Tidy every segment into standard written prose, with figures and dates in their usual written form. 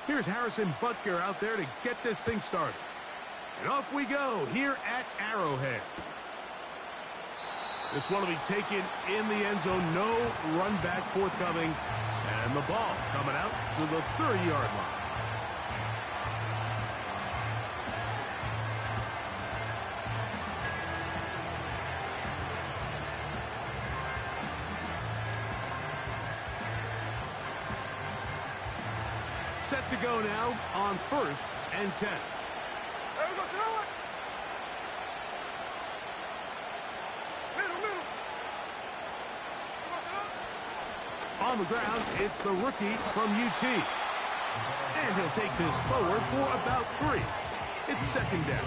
Here's Harrison Butker out there to get this thing started. And off we go here at Arrowhead. This one will be taken in the end zone. No run back forthcoming. And the ball coming out to the 30-yard line. Set to go now on 1st and 10. On the ground, it's the rookie from UT. And he'll take this forward for about 3. It's 2nd down.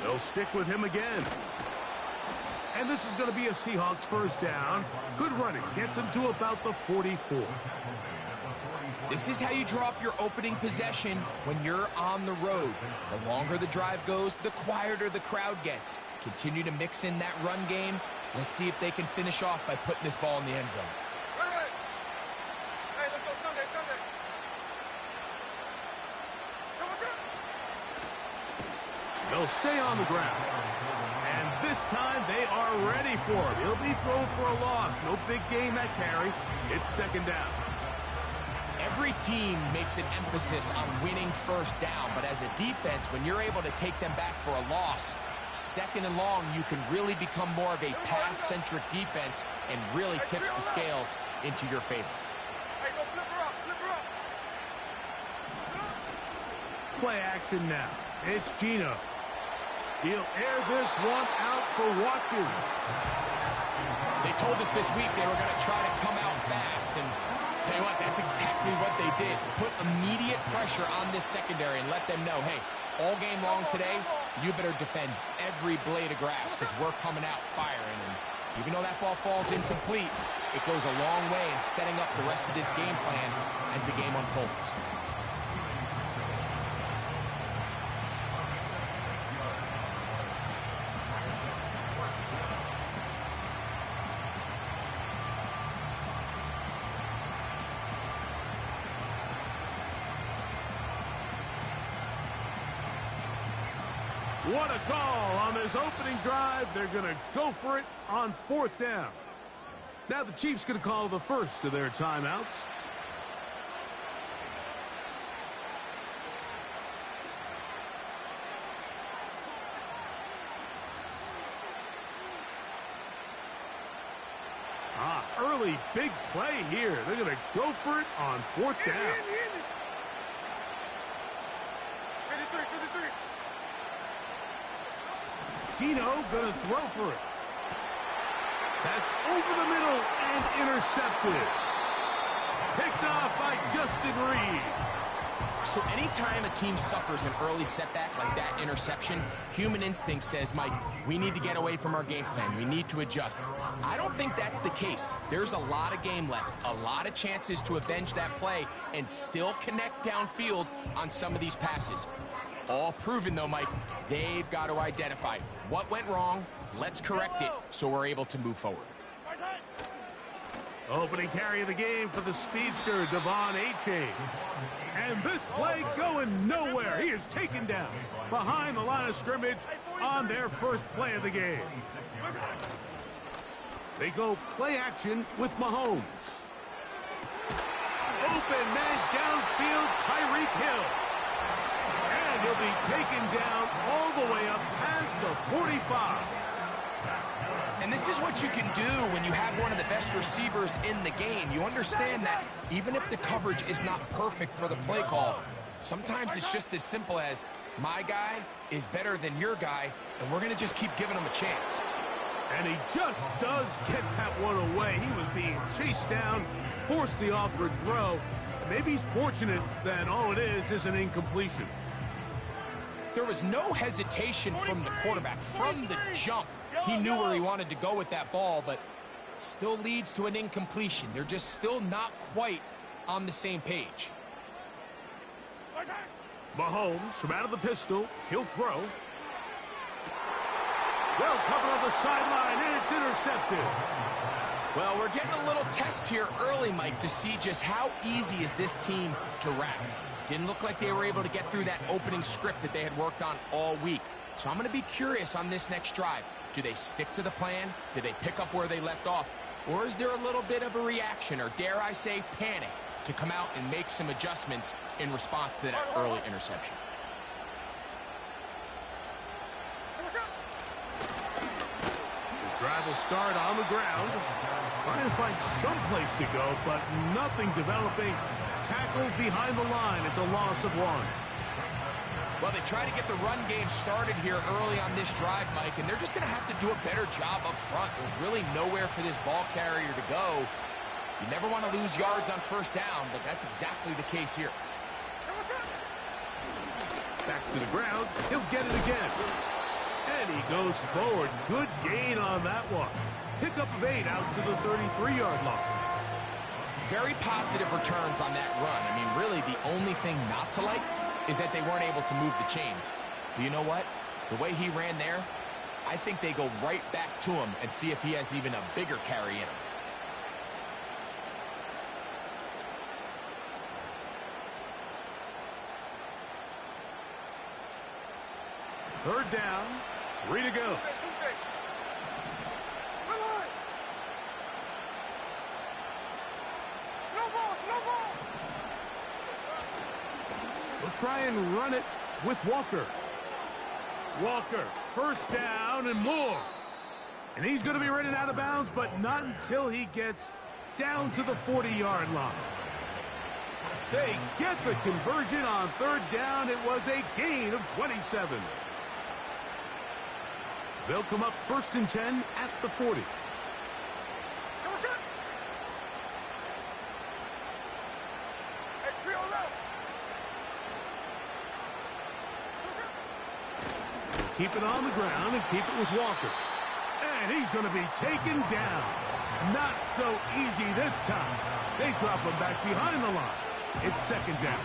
They'll stick with him again. And this is going to be a Seahawks 1st down. Good running. Gets him to about the 44. This is how you draw up your opening possession when you're on the road. The longer the drive goes, the quieter the crowd gets. Continue to mix in that run game. Let's see if they can finish off by putting this ball in the end zone. Hey, let's go Sunday. They'll stay on the ground. And this time they are ready for him. He'll be thrown for a loss. No big gain that carry. It's 2nd down. Every team makes an emphasis on winning 1st down, but as a defense, when you're able to take them back for a loss, 2nd and long, you can really become more of a pass-centric defense and really tips the scales into your favor. Hey, go flip her up. Play action now. It's Geno. He'll air this one out for Watkins. They told us this week they were going to try to come out fast, and tell you what, that's exactly what they did. Put immediate pressure on this secondary and let them know, hey, all game long today, you better defend every blade of grass because we're coming out firing. And even though that ball falls incomplete, it goes a long way in setting up the rest of this game plan as the game unfolds. What a call on this opening drive. They're going to go for it on 4th down. Now the Chiefs going to call the first of their timeouts. Early big play here. They're going to go for it on 4th down. 53. Geno going to throw for it. That's over the middle and intercepted. Picked off by Justin Reed. So anytime a team suffers an early setback like that interception, human instinct says, Mike, we need to get away from our game plan. We need to adjust. I don't think that's the case. There's a lot of game left, a lot of chances to avenge that play and still connect downfield on some of these passes. All proven, though, Mike, they've got to identify what went wrong. Let's correct it so we're able to move forward. Opening carry of the game for the speedster, Devon Achane. And this play going nowhere. He is taken down behind the line of scrimmage on their first play of the game. They go play action with Mahomes. Open man downfield, Tyreek Hill. And he'll be taken down all the way up past the 45. And this is what you can do when you have one of the best receivers in the game. You understand that even if the coverage is not perfect for the play call, sometimes it's just as simple as my guy is better than your guy, and we're going to just keep giving him a chance. And he just does get that one away. He was being chased down, forced the awkward throw. Maybe he's fortunate that all it is an incompletion. there was no hesitation from the quarterback. From the jump, he knew where he wanted to go with that ball, but still leads to an incompletion. They're just still not quite on the same page. Mahomes from out of the pistol. He'll throw. Well covered on the sideline, and it's intercepted. Well, we're getting a little test here early, Mike, to see just how easy is this team to wrap. Didn't look like they were able to get through that opening script that they had worked on all week. So I'm going to be curious on this next drive. Do they stick to the plan? Do they pick up where they left off? Or is there a little bit of a reaction, or dare I say panic, to come out and make some adjustments in response to that early interception? His drive will start on the ground. Trying to find some place to go, but nothing developing. Tackled behind the line. It's a loss of 1. Well, they try to get the run game started here early on this drive, Mike, and they're just going to have to do a better job up front. There's really nowhere for this ball carrier to go. You never want to lose yards on first down, but that's exactly the case here. Back to the ground. He'll get it again. And he goes forward. Good gain on that one. Pickup of 8 out to the 33-yard line. Very positive returns on that run. I mean, really, the only thing not to like is that they weren't able to move the chains. But you know what? The way he ran there, I think they go right back to him and see if he has even a bigger carry in him. Third down, 3 to go. We'll try and run it with Walker. Walker, first down and more. And he's going to be running out of bounds, but not until he gets down to the 40-yard line. They get the conversion on third down. It was a gain of 27. They'll come up 1st and 10 at the 40. Keep it on the ground and keep it with Walker. And he's going to be taken down. Not so easy this time. They drop him back behind the line. It's 2nd down.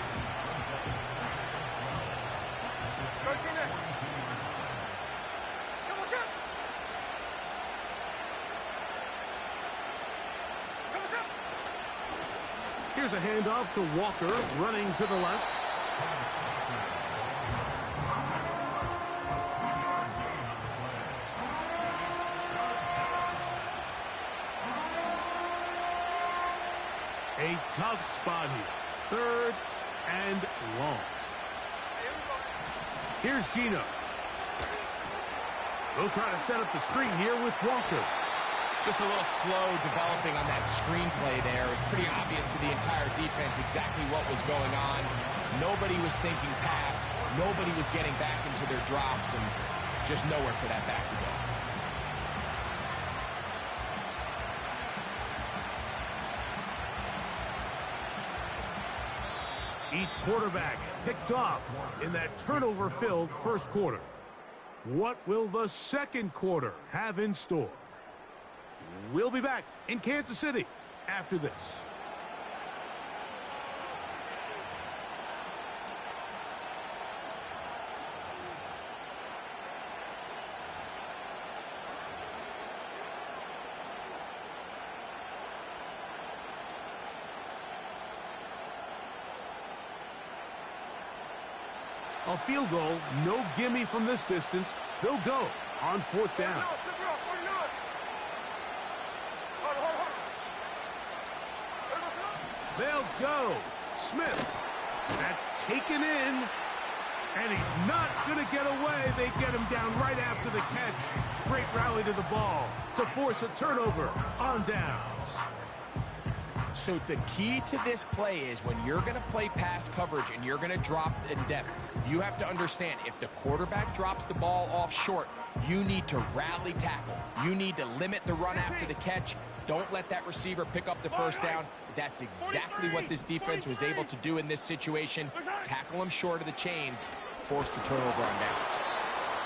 Here's a handoff to Walker, running to the left. A tough spot here. 3rd and long. Here's Gino. They'll try to set up the screen here with Walker. Just a little slow developing on that screenplay there. It was pretty obvious to the entire defense exactly what was going on. Nobody was thinking pass. Nobody was getting back into their drops, and just nowhere for that back to go. Each quarterback picked off in that turnover-filled first quarter. What will the second quarter have in store? We'll be back in Kansas City after this. A field goal, no gimme from this distance. They'll go on 4th down. They'll go. Smith. That's taken in. And he's not going to get away. They get him down right after the catch. Great rally to the ball to force a turnover on downs. So the key to this play is when you're going to play pass coverage and you're going to drop in depth, you have to understand if the quarterback drops the ball off short, you need to rally tackle. You need to limit the run after the catch. Don't let that receiver pick up the first down. That's exactly what this defense was able to do in this situation. Tackle him short of the chains, force the turnover on downs.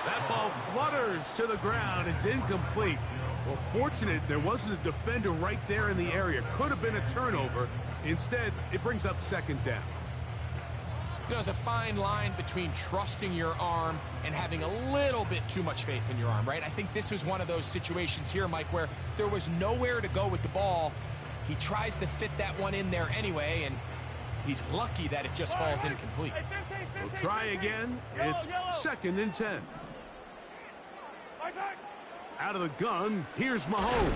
That ball flutters to the ground. It's incomplete. Well, fortunate there wasn't a defender right there in the area. Could have been a turnover. Instead, it brings up second down. There's a fine line between trusting your arm and having a little bit too much faith in your arm, right? I think this was one of those situations here, Mike, where there was nowhere to go with the ball. He tries to fit that one in there anyway, and he's lucky that it just falls incomplete. We'll try again. It's 2nd and 10. Out of the gun, here's Mahomes.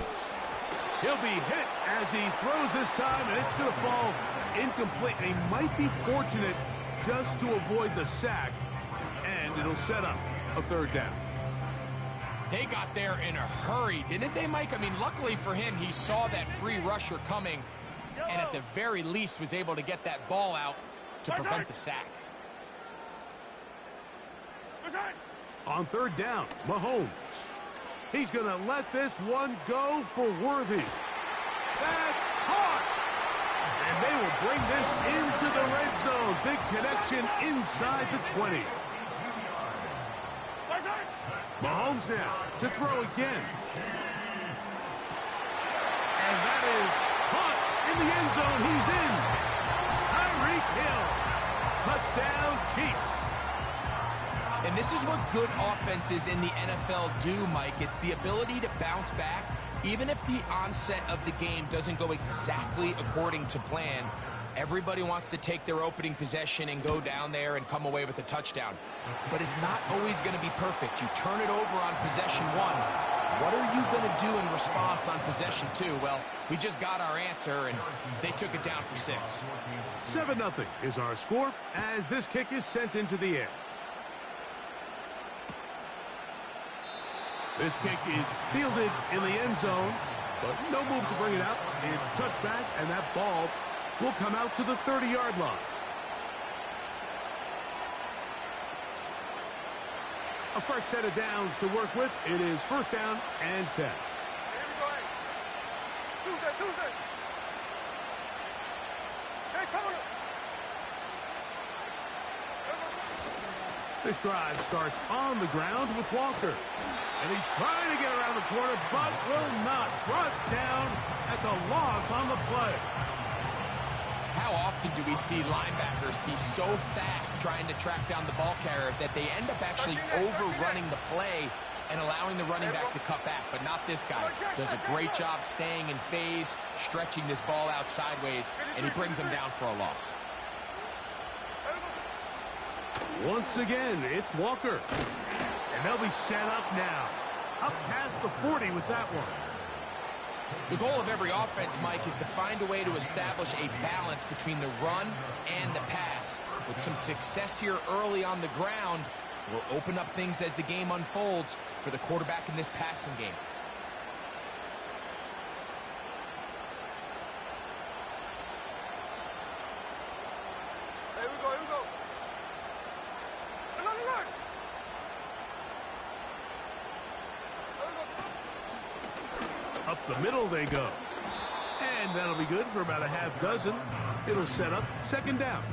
He'll be hit as he throws this time, and it's going to fall incomplete. He might be fortunate just to avoid the sack, and it'll set up a 3rd down. They got there in a hurry, didn't they, Mike? I mean, luckily for him, he saw that free rusher coming, and at the very least was able to get that ball out to prevent the sack. On 3rd down, Mahomes. He's going to let this one go for Worthy. That's caught! And they will bring this into the red zone. Big connection inside the 20. Mahomes now to throw again. And that is caught in the end zone. He's in. Tyreek Hill. Touchdown, Chiefs. And this is what good offenses in the NFL do, Mike. It's the ability to bounce back, even if the onset of the game doesn't go exactly according to plan. Everybody wants to take their opening possession and go down there and come away with a touchdown. But it's not always going to be perfect. You turn it over on possession 1. What are you going to do in response on possession 2? Well, we just got our answer, and they took it down for 6. 7-0 is our score as this kick is sent into the air. This kick is fielded in the end zone, but no move to bring it out. It's touchback, and that ball will come out to the 30-yard line. A fresh set of downs to work with. It is 1st down and 10. Tuesday. Hey, come on. This drive starts on the ground with Walker. And he's trying to get around the corner, but will not. Brought down. That's a loss on the play. How often do we see linebackers be so fast trying to track down the ball carrier that they end up actually overrunning the play and allowing the running back to cut back? But not this guy. Does a great job staying in phase, stretching this ball out sideways, and he brings him down for a loss. Once again, it's Walker. And they'll be set up now. Up past the 40 with that one. The goal of every offense, Mike, is to find a way to establish a balance between the run and the pass. With some success here early on the ground, will open up things as the game unfolds for the quarterback in this passing game. Here we go. Up the middle they go. And that'll be good for about a half dozen. It'll set up 2nd down.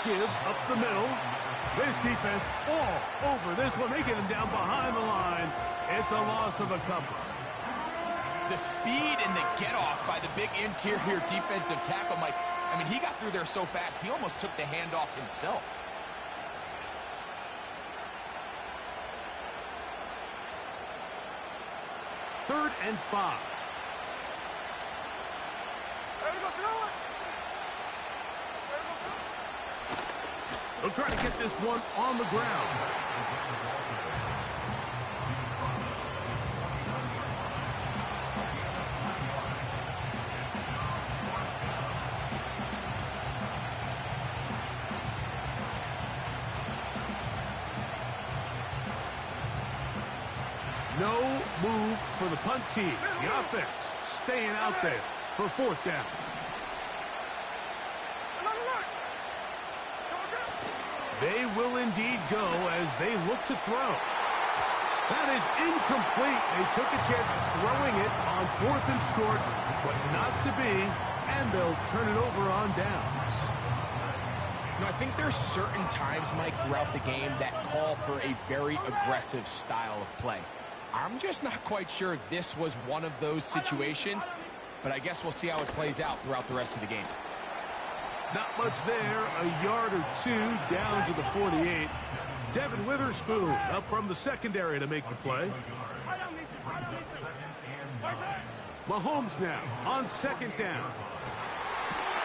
Give up the middle. This defense all over this one. They get him down behind the line. It's a loss of a couple. The speed and the get-off by the big interior defensive tackle, Mike. I mean, he got through there so fast, he almost took the handoff himself. Third and 5. They'll try to get this one on the ground. No move for the punt team. The offense staying out there for fourth down. They will indeed go as they look to throw. That is incomplete. They took a chance throwing it on 4th and short, but not to be, and they'll turn it over on downs. You know, I think there's certain times, Mike, throughout the game that call for a very aggressive style of play. I'm just not quite sure if this was one of those situations, but I guess we'll see how it plays out throughout the rest of the game. Not much there, a yard or two down to the 48. Devin Witherspoon up from the secondary to make the play. Mahomes now on 2nd down.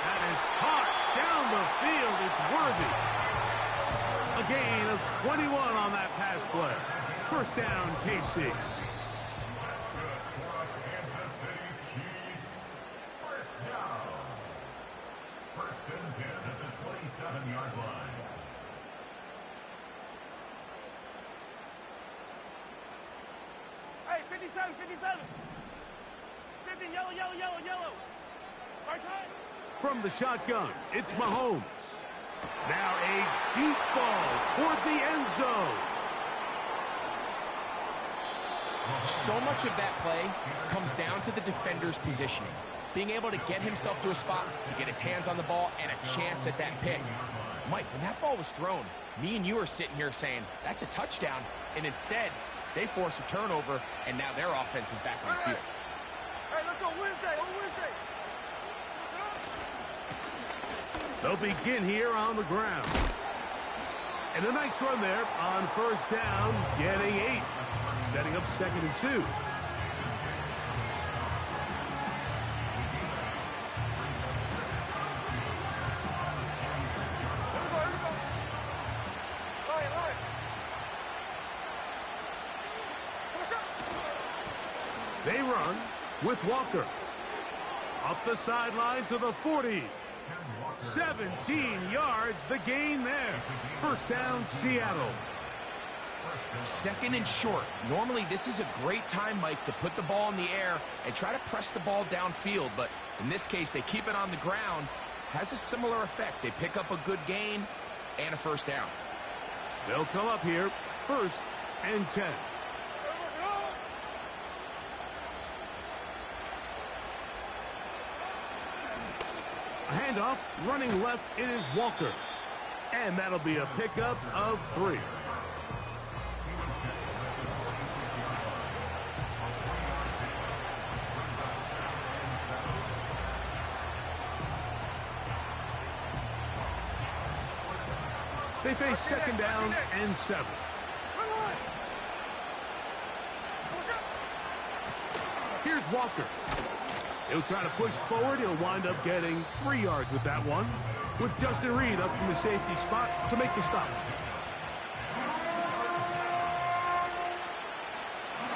That is hot down the field. It's worthy. A gain of 21 on that pass play. First down, KC. Hey, 57, 57. 50, yellow, yellow, yellow, yellow. Right side. From the shotgun, it's Mahomes. Now a deep ball toward the end zone. So much of that play comes down to the defender's positioning. Being able to get himself to a spot, to get his hands on the ball, and a chance at that pick. Mike, when that ball was thrown, me and you are sitting here saying, that's a touchdown. And instead, they force a turnover, and now their offense is back on the field. Hey, let's go Wednesday, on Wednesday. They'll begin here on the ground. And a nice run there on first down, getting 8. Setting up 2nd and 2. Here we go. Line. They run with Walker. Up the sideline to the 40. 17 yards, the gain there. First down, Seattle. 2nd and short. Normally, this is a great time, Mike, to put the ball in the air and try to press the ball downfield. But in this case, they keep it on the ground. Has a similar effect. They pick up a good gain and a first down. They'll come up here, 1st and 10. A handoff, running left, it is Walker. And that'll be a pickup of 3. They face 2nd down and 7. Here's Walker. He'll try to push forward. He'll wind up getting 3 yards with that one, with Justin Reed up from the safety spot to make the stop.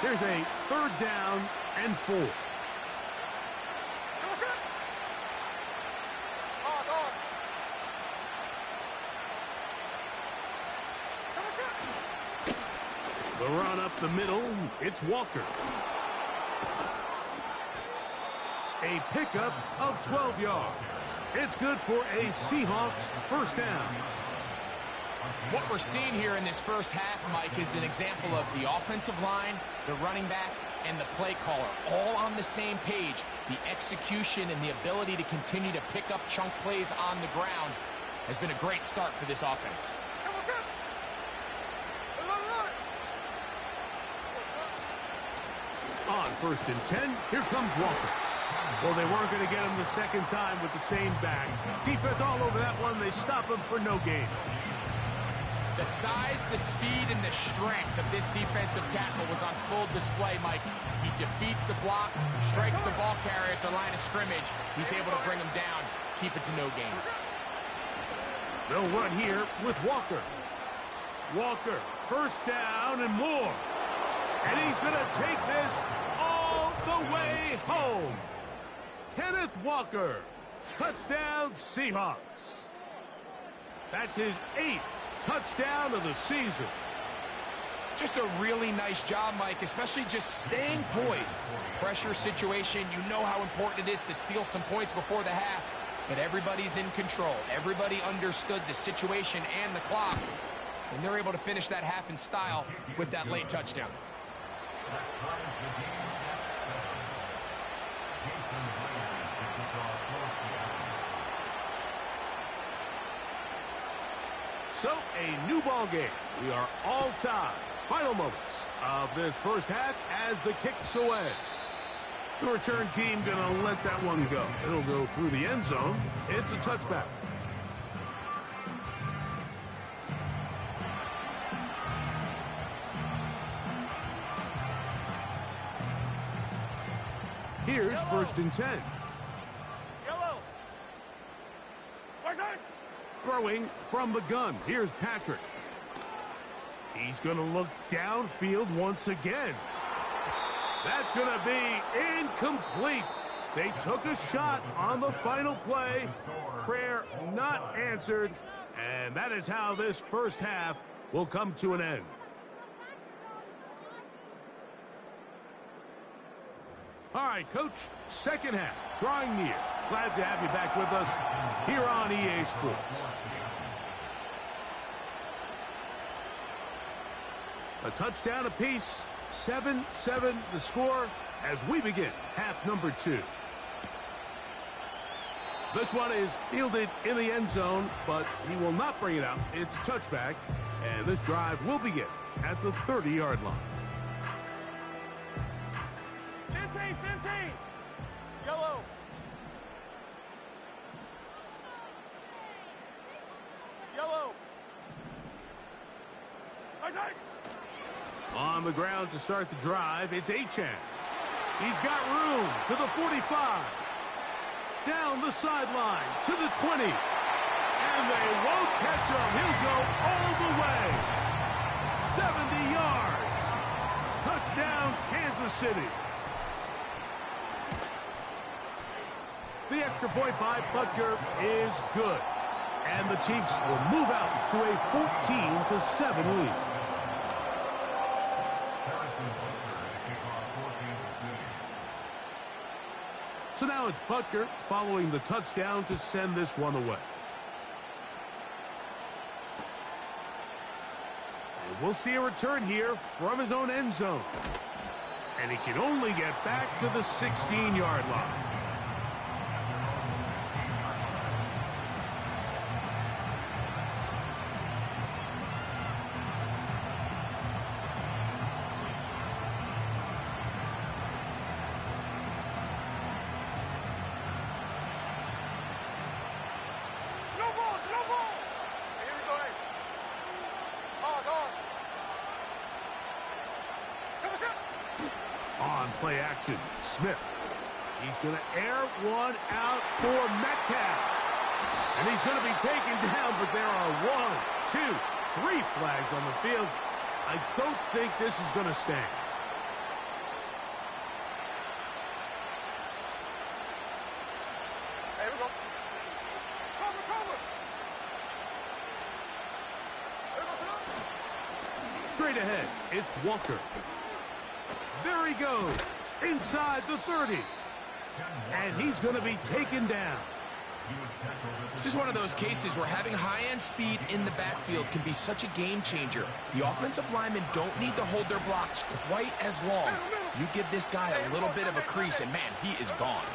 Here's a 3rd down and 4. The run up the middle, it's Walker. A pickup of 12 yards. It's good for a Seahawks first down. What we're seeing here in this first half, Mike, is an example of the offensive line, the running back, and the play caller all on the same page. The execution and the ability to continue to pick up chunk plays on the ground has been a great start for this offense. On 1st and 10, here comes Walker. Well, they weren't going to get him the second time with the same back. Defense all over that one. They stop him for no gain. The size, the speed, and the strength of this defensive tackle was on full display, Mike. He defeats the block, strikes the ball carrier at the line of scrimmage. He's able to bring him down, keep it to no gains. They'll run here with Walker. Walker, first down and more. And he's going to take this all the way home. Kenneth Walker, touchdown Seahawks. That's his 8th touchdown of the season. Just a really nice job, Mike, especially just staying poised. Pressure situation, you know how important it is to steal some points before the half, but everybody's in control. Everybody understood the situation and the clock, and they're able to finish that half in style with that late touchdown. So, a new ball game. We are all tied. Final moments of this first half as the kick's away. The return team gonna let that one go. It'll go through the end zone. It's a touchback. Here's first and 10. Yellow. Where's it? Throwing from the gun. Here's Patrick. He's going to look downfield once again. That's going to be incomplete. They took a shot on the final play. Prayer not answered. And that is how this first half will come to an end. All right, Coach, second half, drawing near. Glad to have you back with us here on EA Sports. A touchdown apiece, 7-7 the score as we begin half number 2. This one is fielded in the end zone, but he will not bring it out. It's a touchback, and this drive will begin at the 30-yard line. 15. Yellow. Yellow. Where's it? On the ground to start the drive, it's Achane. He's got room to the 45. Down the sideline to the 20. And they won't catch him. He'll go all the way. 70 yards. Touchdown, Kansas City. The extra point by Butker is good. And the Chiefs will move out to a 14-7 lead. So now it's Butker following the touchdown to send this one away. And we'll see a return here from his own end zone. And he can only get back to the 16-yard line. On play action, Smith. He's going to air one out for Metcalf. And he's going to be taken down, but there are 1, 2, 3 flags on the field. I don't think this is going to stand. Here we go. Cover. Straight ahead, it's Walker. There he goes, inside the 30. And he's going to be taken down. This is one of those cases where having high-end speed in the backfield can be such a game changer. The offensive linemen don't need to hold their blocks quite as long. You give this guy a little bit of a crease, and man, he is gone.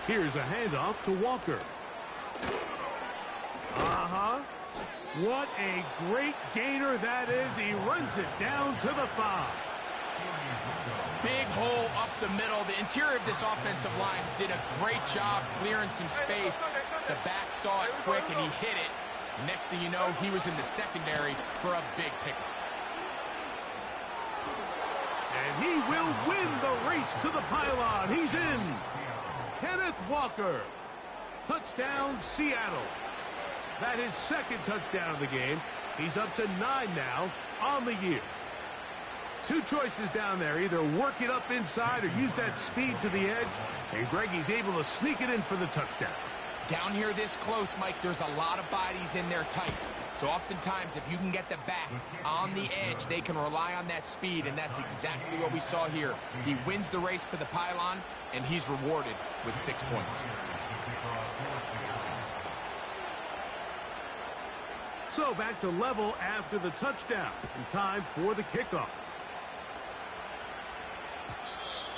Here's a handoff to Walker. What a great gainer that is. He runs it down to the 5. Big hole up the middle. The interior of this offensive line did a great job clearing some space. The back saw it quick, and he hit it. Next thing you know, he was in the secondary for a big pickup. And he will win the race to the pylon. He's in. Kenneth Walker. Touchdown, Seattle. That is second touchdown of the game. He's up to 9 now on the year. 2 choices down there. Either work it up inside or use that speed to the edge. And Greggy's able to sneak it in for the touchdown. Down here this close, Mike, there's a lot of bodies in there tight. So oftentimes, if you can get the back on the edge, they can rely on that speed, and that's exactly what we saw here. He wins the race to the pylon, and he's rewarded with 6 points. So back to level after the touchdown. And time for the kickoff.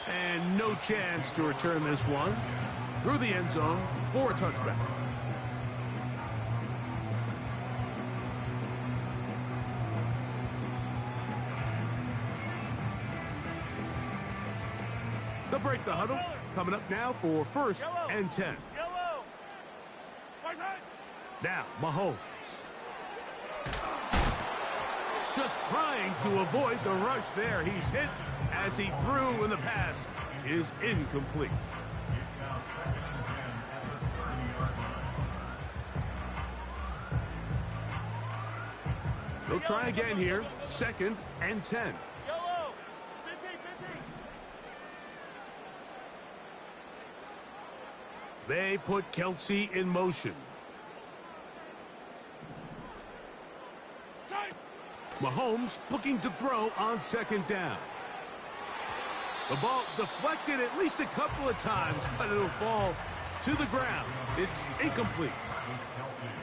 And no chance to return this one through the end zone for a touchback. They'll break the huddle. Coming up now for 1st and 10. Yellow. Now, Mahomes. Just trying to avoid the rush there. He's hit as he threw, and the pass is incomplete. They'll try again here. 2nd and 10. Yellow. 15, 15. They put Kelsey in motion. Mahomes looking to throw on 2nd down. The ball deflected at least a couple of times, but it'll fall to the ground. It's incomplete.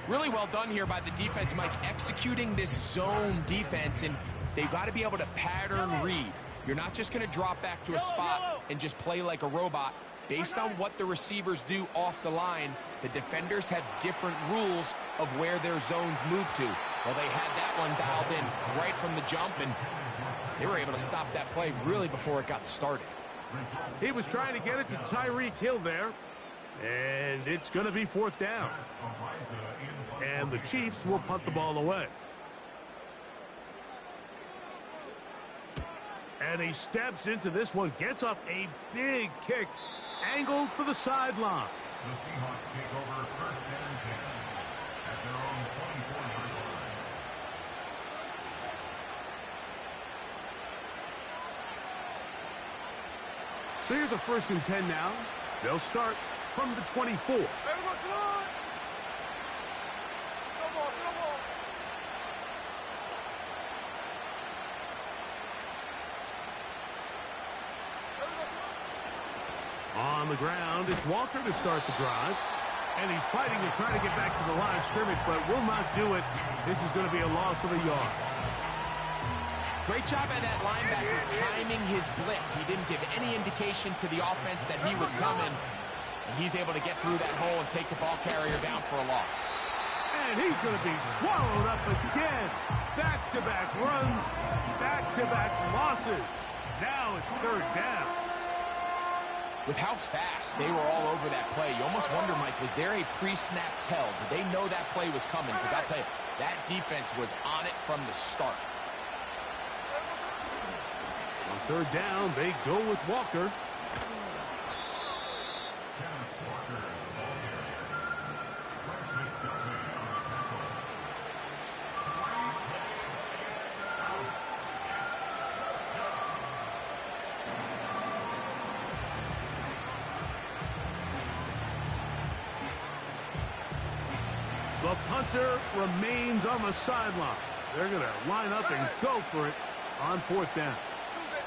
Really well done here by the defense, Mike, executing this zone defense, and they've got to be able to pattern read. You're not just going to drop back to a spot and just play like a robot. Based on what the receivers do off the line, the defenders have different rules of where their zones move to. Well, they had that one dialed in right from the jump, and they were able to stop that play really before it got started. He was trying to get it to Tyreek Hill there, and it's going to be 4th down. And the Chiefs will punt the ball away. And he steps into this one, gets off a big kick, angled for the sideline. The Seahawks take over 1st and 10 at their own 24-yard line. So here's a 1st and 10 now. They'll start from the 24. Everyone, come on. Come on, come on. On the ground, it's Walker to start the drive. And he's fighting to try to get back to the line of scrimmage, but will not do it. This is going to be a loss of a yard. Great job by that linebacker timing his blitz. He didn't give any indication to the offense that he was coming. And he's able to get through that hole and take the ball carrier down for a loss. And he's going to be swallowed up again. Back-to-back runs, back-to-back losses. Now it's 3rd down. With how fast they were all over that play, you almost wonder, Mike, was there a pre-snap tell? Did they know that play was coming? Because I'll tell you, that defense was on it from the start. On 3rd down, they go with Walker. The punter remains on the sideline. They're going to line up and go for it on 4th down.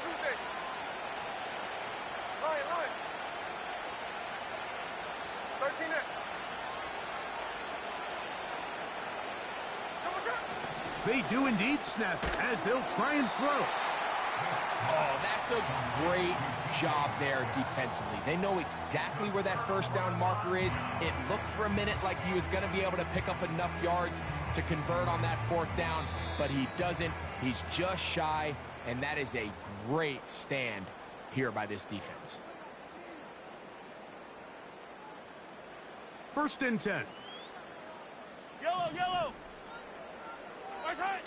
Tuesday. Line. 13 there. They do indeed snap it as they'll try and throw. Oh, that's a great job there defensively. They know exactly where that 1st down marker is. It looked for a minute like he was going to be able to pick up enough yards to convert on that 4th down, but he doesn't. He's just shy, and that is a great stand here by this defense. 1st and 10. Yellow. Right side.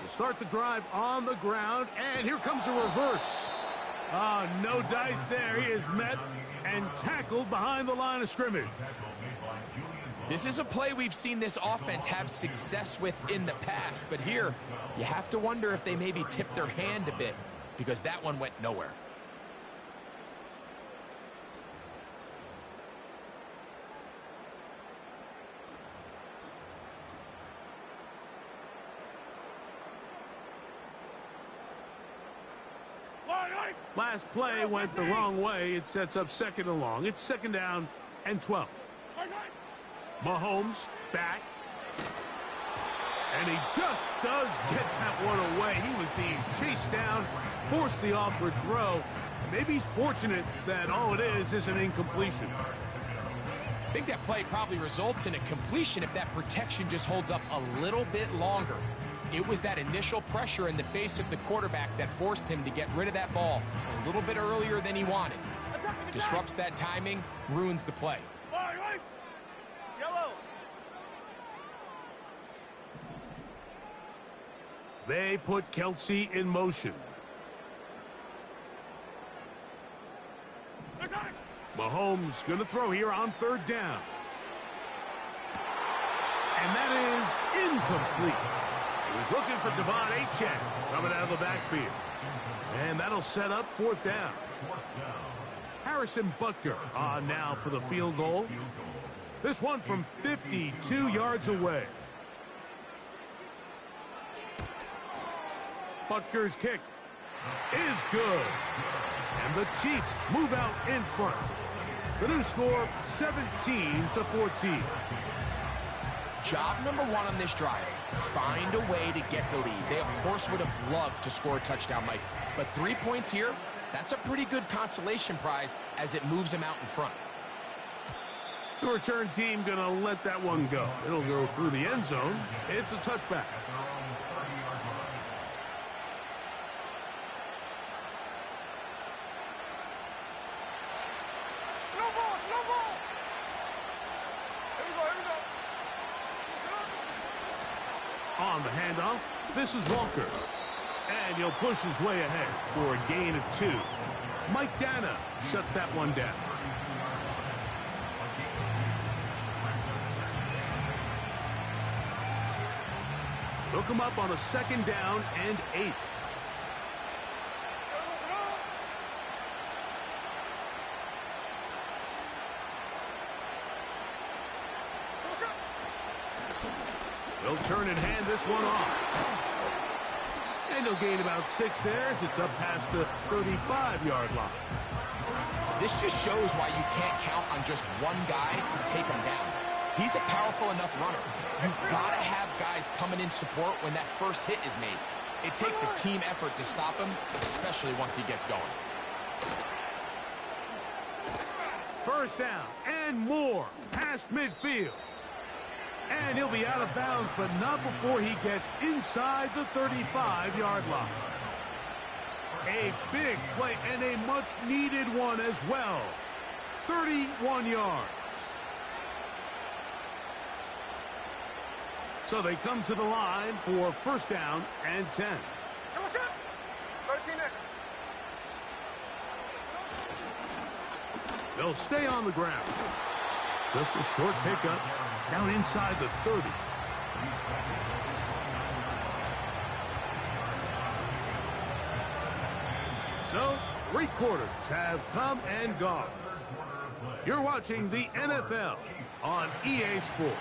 We'll start the drive on the ground, and here comes a reverse. No dice there. He is met and tackled behind the line of scrimmage. This is a play we've seen this offense have success with in the past, but here you have to wonder if they maybe tipped their hand a bit because that one went nowhere. Last play went the wrong way. It sets up 2nd and long. It's 2nd down and 12. Mahomes back. And he just does get that one away. He was being chased down, forced the awkward throw. Maybe he's fortunate that all it is an incompletion. I think that play probably results in a completion if that protection just holds up a little bit longer. It was that initial pressure in the face of the quarterback that forced him to get rid of that ball a little bit earlier than he wanted. Disrupts that timing, ruins the play. Yellow. They put Kelsey in motion. Mahomes going to throw here on 3rd down. And that is incomplete. He was looking for Devon Achane coming out of the backfield. And that'll set up 4th down. Harrison Butker on now for the field goal. This one from 52 yards away. Butker's kick is good. And the Chiefs move out in front. The new score, 17-14. Job number 1 on this drive, find a way to get the lead. They, of course, would have loved to score a touchdown, Mike. But 3 points here, that's a pretty good consolation prize as it moves them out in front. The return team going to let that one go. It'll go through the end zone. It's a touchback. On the handoff, this is Walker. And he'll push his way ahead for a gain of 2. Mike Dana shuts that one down. Hook him up on a 2nd down and 8. They'll turn and hand this one off. And he'll gain about 6 there as it's up past the 35-yard line. This just shows why you can't count on just one guy to take him down. He's a powerful enough runner. You've got to have guys coming in support when that first hit is made. It takes a team effort to stop him, especially once he gets going. 1st down and more past midfield. And he'll be out of bounds, but not before he gets inside the 35-yard line. A big play and a much-needed one as well. 31 yards. So they come to the line for 1st down and 10. 13 They'll stay on the ground. Just a short pickup down inside the 30. So, 3 quarters have come and gone. You're watching the NFL on EA Sports.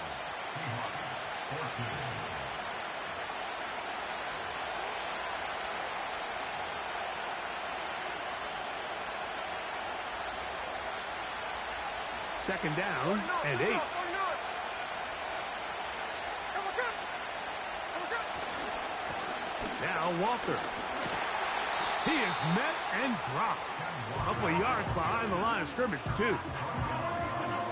Second down and 8. Now Walker. He is met and dropped. A couple of yards behind the line of scrimmage, too.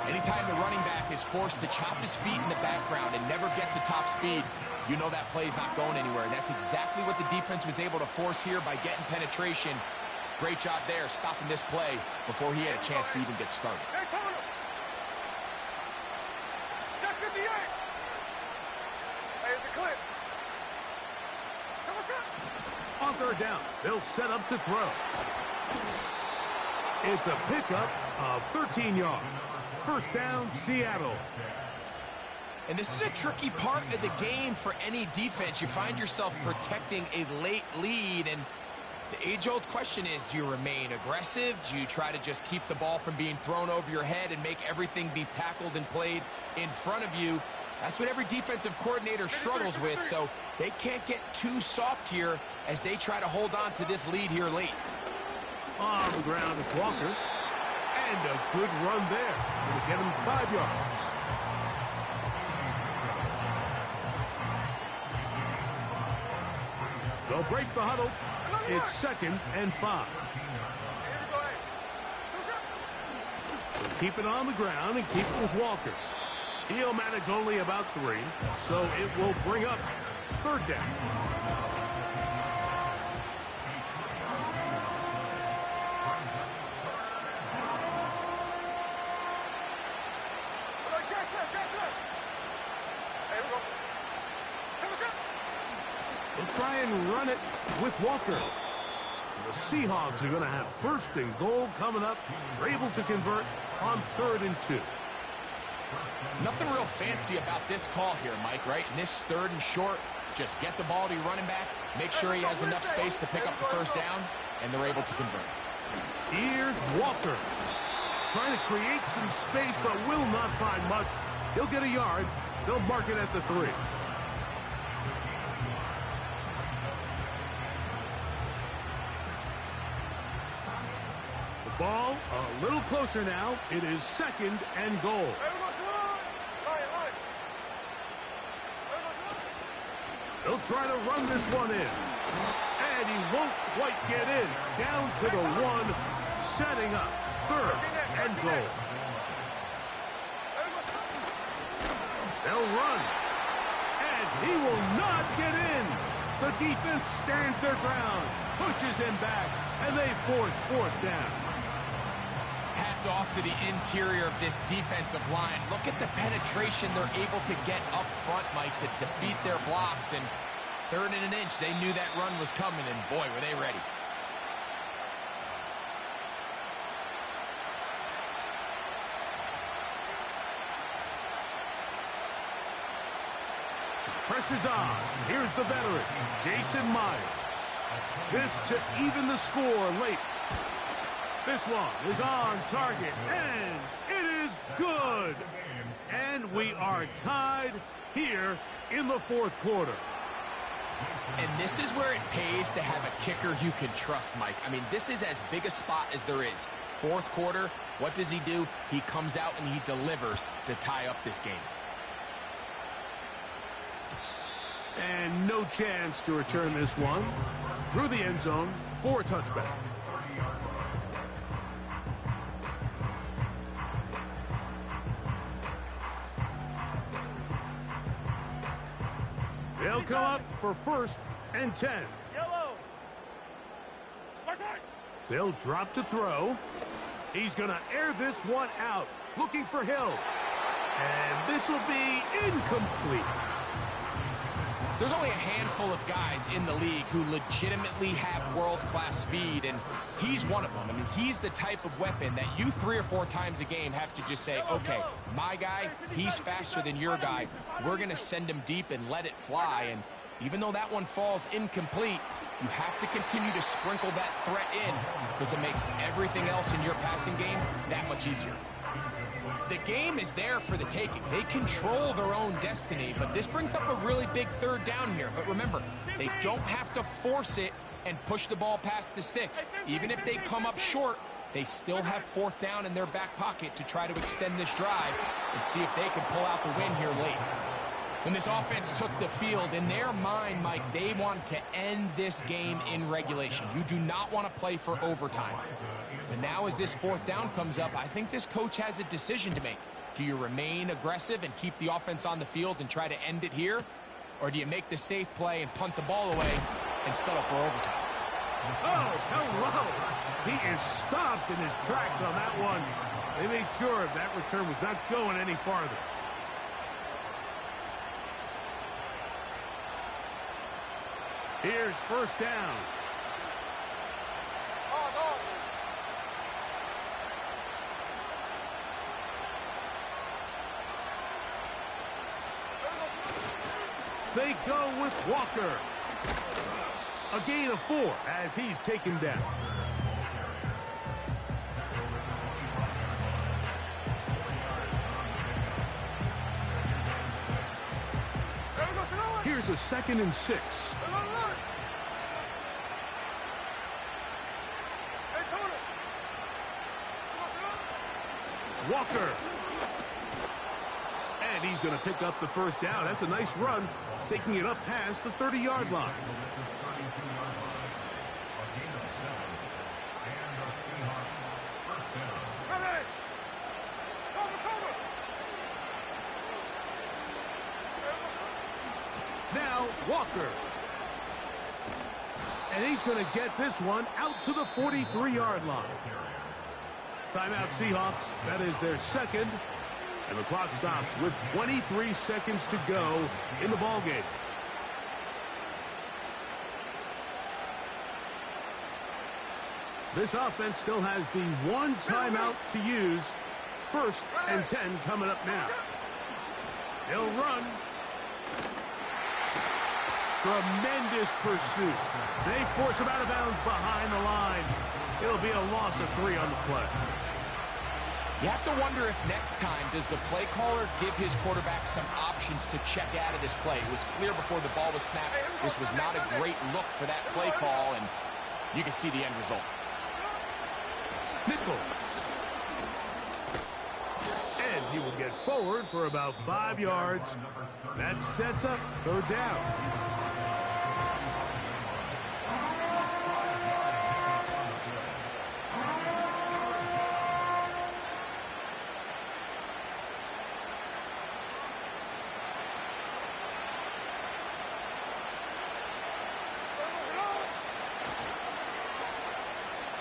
Anytime the running back is forced to chop his feet in the background and never get to top speed, you know that play's not going anywhere. And that's exactly what the defense was able to force here by getting penetration. Great job there, stopping this play before he had a chance to even get started. On 3rd down, they'll set up to throw. It's a pickup of 13 yards. 1st down, Seattle. And this is a tricky part of the game for any defense. You find yourself protecting a late lead, and the age-old question is, do you remain aggressive? Do you try to just keep the ball from being thrown over your head and make everything be tackled and played in front of you? That's what every defensive coordinator struggles with, so they can't get too soft here as they try to hold on to this lead here late. On the ground, it's Walker. And a good run there. Going to get him 5 yards. They'll break the huddle. It's 2nd and 5. They'll keep it on the ground and keep it with Walker. He'll manage only about 3, so it will bring up 3rd down. They'll try and run it with Walker. The Seahawks are going to have 1st and goal coming up. They're able to convert on 3rd and 2. Nothing real fancy about this call here, Mike, right? In this 3rd and short, just get the ball to your running back, make sure he has enough space to pick up the 1st down, and they're able to convert. Here's Walker. Trying to create some space, but will not find much. He'll get a yard. They'll mark it at the 3. The ball a little closer now. It is 2nd and goal. They'll try to run this one in. And he won't quite get in. Down to the 1, setting up 3rd and goal. They'll run. And he will not get in. The defense stands their ground, pushes him back, and they force 4th down. Hats off to the interior of this defensive line. Look at the penetration they're able to get up front, Mike, to defeat their blocks. And 3rd and an inch, they knew that run was coming, and boy, were they ready. Pressure's on. Here's the veteran, Jason Myers. This to even the score late. This one is on target, and it is good. And we are tied here in the 4th quarter. And this is where it pays to have a kicker you can trust, Mike. I mean, this is as big a spot as there is. 4th quarter, what does he do? He comes out and he delivers to tie up this game. And no chance to return this one. Through the end zone for a touchback. They'll come up for 1st and 10. Yellow. They'll drop to throw. He's going to air this one out. Looking for Hill. And this will be incomplete. There's only a handful of guys in the league who legitimately have world-class speed, and he's one of them. I mean, he's the type of weapon that you 3 or 4 times a game have to just say, okay, my guy, he's faster than your guy. We're going to send him deep and let it fly. And even though that one falls incomplete, you have to continue to sprinkle that threat in because it makes everything else in your passing game that much easier. The game is there for the taking. They control their own destiny, but this brings up a really big 3rd down here. But remember, they don't have to force it and push the ball past the sticks. Even if they come up short, they still have 4th down in their back pocket to try to extend this drive and see if they can pull out the win here late. When this offense took the field, in their mind, Mike, they wanted to end this game in regulation. You do not want to play for overtime. But now as this 4th down comes up, I think this coach has a decision to make. Do you remain aggressive and keep the offense on the field and try to end it here? Or do you make the safe play and punt the ball away and settle for overtime? Oh, hello. He is stopped in his tracks on that one. They made sure that return was not going any farther. Here's 1st down. They go with Walker. A gain of 4 as he's taken down. Here's a 2nd and 6. Hey, Tony. Walker. And he's going to pick up the first down. That's a nice run, taking it up past the 30-yard line. Now Walker. And he's going to get this one out to the 43-yard line. Timeout Seahawks. That is their second. And the clock stops with 23 seconds to go in the ballgame. This offense still has the one timeout to use. 1st and 10 coming up now. He'll run. Tremendous pursuit. They force him out of bounds behind the line. It'll be a loss of 3 on the play. You have to wonder if next time does the play caller give his quarterback some options to check out of this play. It was clear before the ball was snapped. This was not a great look for that play call, and you can see the end result. Nichols. And he will get forward for about 5 yards. That sets up 3rd down.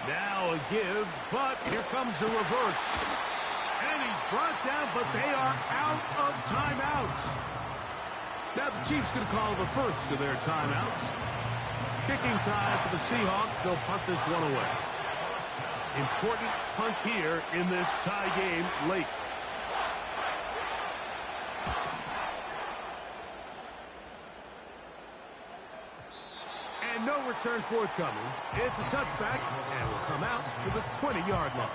Now a give, but here comes the reverse. And he's brought down, but they are out of timeouts. Now the Chiefs going to call the first of their timeouts. Kicking time for the Seahawks. They'll punt this one away. Important punt here in this tie game late. And no return forthcoming. It's a touchback, and will come out to the 20-yard line.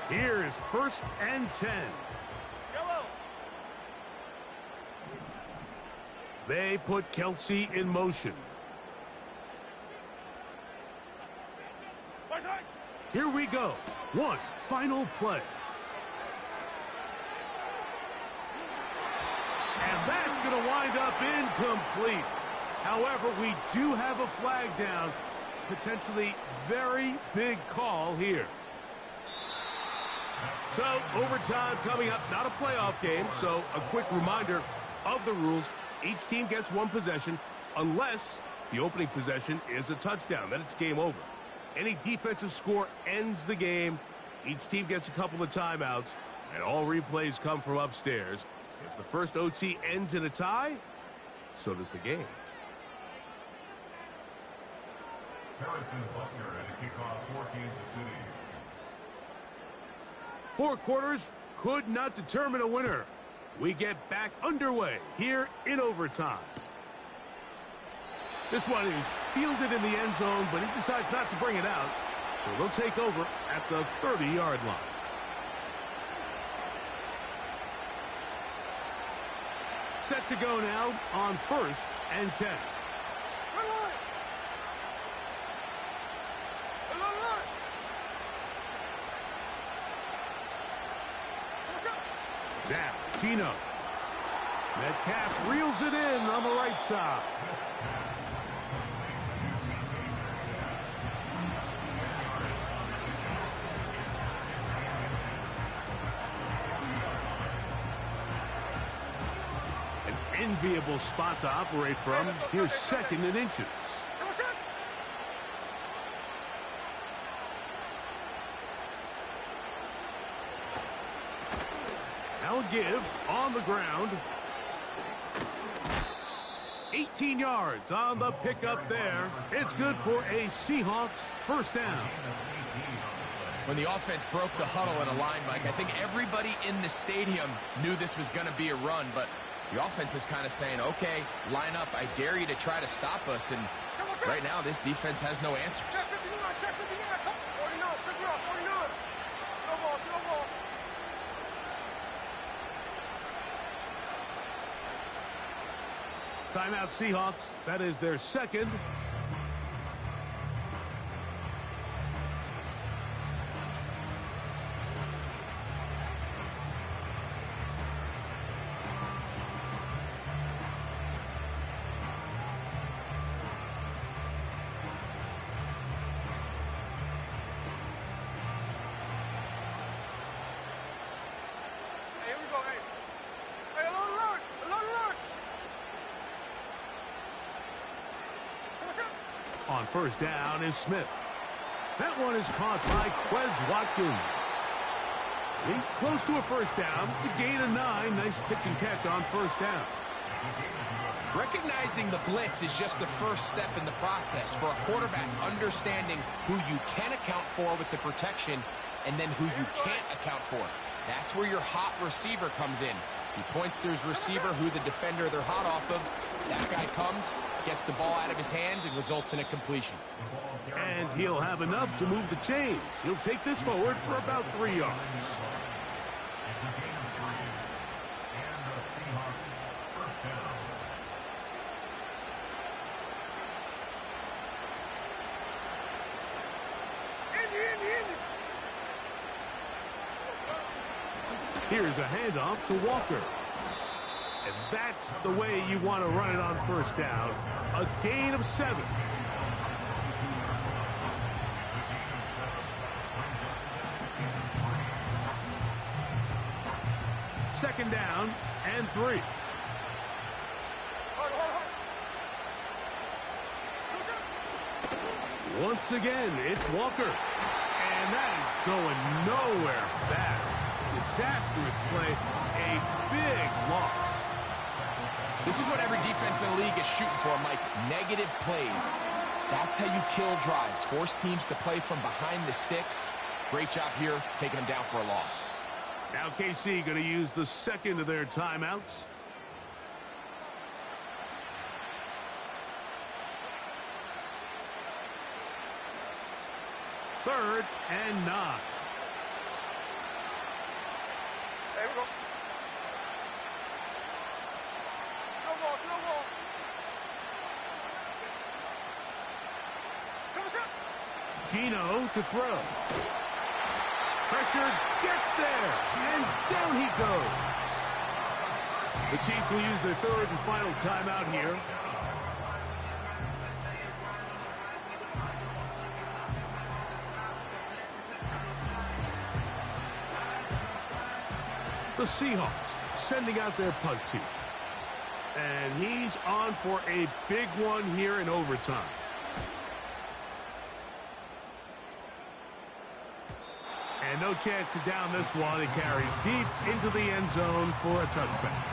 Here is 1st and 10. Yellow. They put Kelce in motion. Right side. Here we go. One final play. And that's going to wind up incomplete. However, we do have a flag down. Potentially very big call here. So, overtime coming up. Not a playoff game, so a quick reminder of the rules. Each team gets one possession unless the opening possession is a touchdown. Then it's game over. Any defensive score ends the game. Each team gets a couple of timeouts, and all replays come from upstairs. If the first OT ends in a tie, so does the game. Harrison Butker at a kickoff for Kansas City. 4 quarters could not determine a winner. We get back underway here in overtime. This one is fielded in the end zone, but he decides not to bring it out. So they'll take over at the 30-yard line. Set to go now on 1st and 10. Now, Gino. Metcalf reels it in on the right side. An enviable spot to operate from. Here's 2nd and inches. Now a give on the ground. 18 yards on the pickup there. It's good for a Seahawks 1st down. When the offense broke the huddle at a line, Mike, I think everybody in the stadium knew this was going to be a run, but the offense is kind of saying, okay, line up. I dare you to try to stop us, and right now this defense has no answers. Check 59, check 59. 49, 49. No ball, no ball. Timeout Seahawks. That is their 2nd. On first down is Smith. That one is caught by Quez Watkins. He's close to a first down to gain a 9. Nice pitch and catch on first down. Recognizing the blitz is just the first step in the process for a quarterback, understanding who you can account for with the protection and then who you can't account for. That's where your hot receiver comes in. He points to his receiver, who the defender they're hot off of. That guy comes, gets the ball out of his hands, and results in a completion. And he'll have enough to move the chains. He'll take this forward for about 3 yards. Here's a handoff to Walker. And that's the way you want to run it on first down. A gain of 7. Second down and 3. Once again, it's Walker. And that is going nowhere fast. Disastrous play, a big loss. This is what every defense in the league is shooting for, Mike. Negative plays. That's how you kill drives. Force teams to play from behind the sticks. Great job here, taking them down for a loss. Now KC going to use the second of their timeouts. Third and 9. There we go. Slow ball, slow ball. Gino to throw. Pressure gets there, and down he goes. The Chiefs will use their third and final timeout here. The Seahawks sending out their punt team. And he's on for a big one here in overtime. And no chance to down this one. It carries deep into the end zone for a touchback.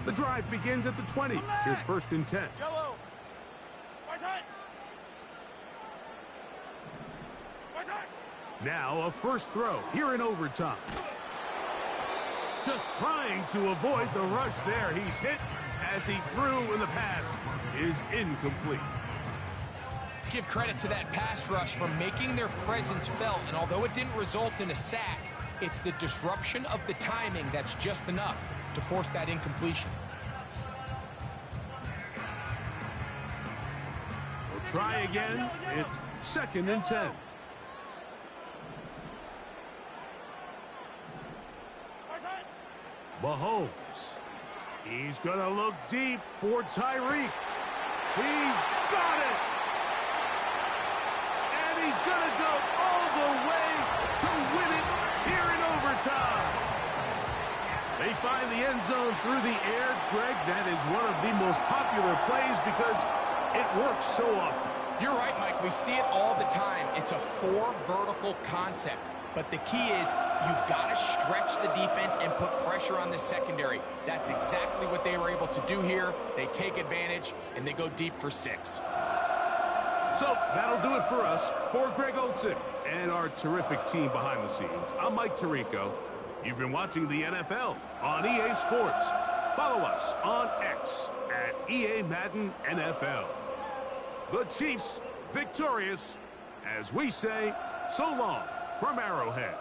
The drive begins at the 20. Here's first and 10. Yellow. Right side. Right side. Now a first throw here in overtime. Just trying to avoid the rush there. He's hit as he threw, and the pass is incomplete. Let's give credit to that pass rush for making their presence felt, and although it didn't result in a sack, it's the disruption of the timing that's just enough to force that incompletion. We'll try again. It's second and 10. Mahomes. He's going to look deep for Tyreek. He's got it. And he's going to go all the way to win it here in overtime. They find the end zone through the air. Greg, that is one of the most popular plays because it works so often. You're right, Mike. We see it all the time. It's a 4 vertical concept. But the key is you've got to stretch the defense and put pressure on the secondary. That's exactly what they were able to do here. They take advantage, and they go deep for 6. So that'll do it for us. For Greg Olsen and our terrific team behind the scenes, I'm Mike Tirico. You've been watching the NFL on EA Sports. Follow us on X at EA Madden NFL. The Chiefs victorious, as we say, so long from Arrowhead.